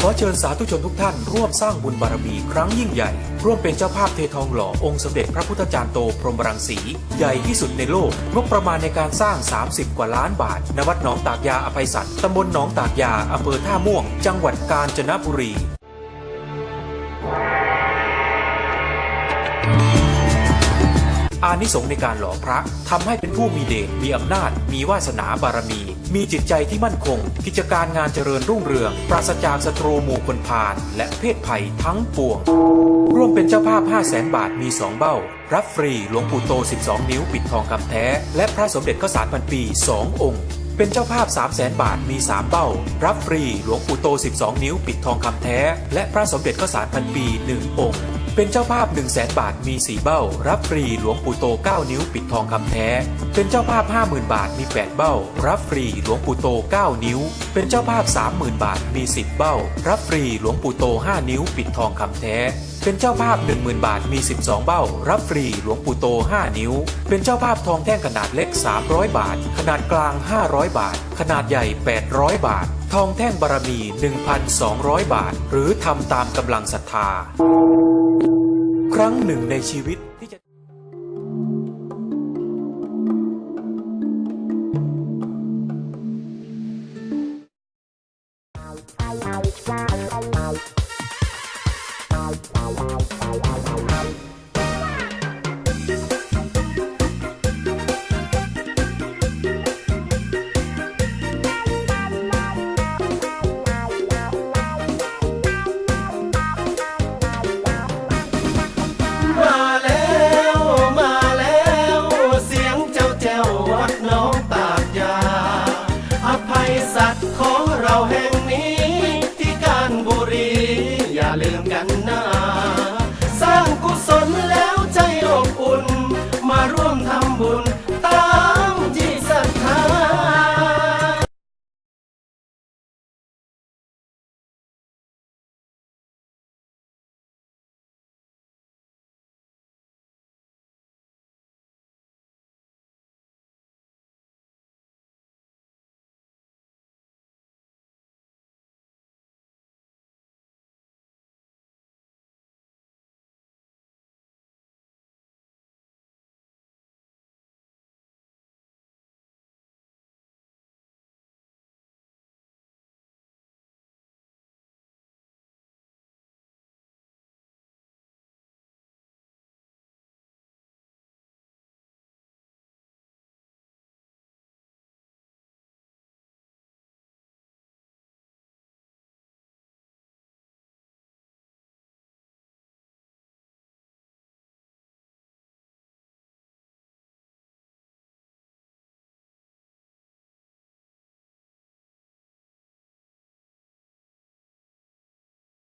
ขอเชิญสาธุชนทุกท่านร่วมสร้างบุญบารมีครั้งยิ่งใหญ่ร่วมเป็นเจ้าภาพเททองหล่อองค์สมเด็จพระพุทธจารย์โตพรหมรังสีใหญ่ที่สุดในโลกงบประมาณในการสร้าง30 กว่าล้านบาทณวัดหนองตากยาอภัยสัตย์ตำบลหนองตากยาอำเภอท่าม่วงจังหวัดกาญจนบุรีอานิสงส์ในการหล่อพระทำให้เป็นผู้มีเดชมีอำนาจมีวาสนาบารมีมีจิตใจที่มั่นคงกิจการงานเจริญรุ่งเรืองปราศจากศัตรูหมู่คนพาลและเพศภัยทั้งปวงร่วมเป็นเจ้าภาพ 500,000 บาทมี2เบ้ารับฟรีหลวงปู่โต12 นิ้วปิดทองคำแท้และพระสมเด็จข้าวสารพันปี2 องค์เป็นเจ้าภาพ 300,000 บาทมี3เบ้ารับฟรีหลวงปู่โต12 นิ้วปิดทองคำแท้และพระสมเด็จข้าวสารพันปี1 องค์เป็นเจ้าภาพ 100,000 บาทมี4เบ้ารับฟรีหลวงปู่โต9 นิ้วปิดทองคำแท้เป็นเจ้าภาพ 50,000 บาทมี8เบ้ารับฟรีหลวงปู่โต9 นิ้วเป็นเจ้าภาพ 30,000 บาทมี10เบ้ารับฟรีหลวงปู่โต5 นิ้วปิดทองคำแท้เป็นเจ้าภาพ 10,000 บาทมี12เบ้ารับฟรีหลวงปู่โต5 นิ้วเป็นเจ้าภาพทองแท่งขนาดเล็ก300 บาทขนาดกลาง500 บาทขนาดใหญ่800 บาททองแท่งบารมี 1,200 บาทหรือทำตามกำลังศรัทธาครั้งหนึ่งในชีวิต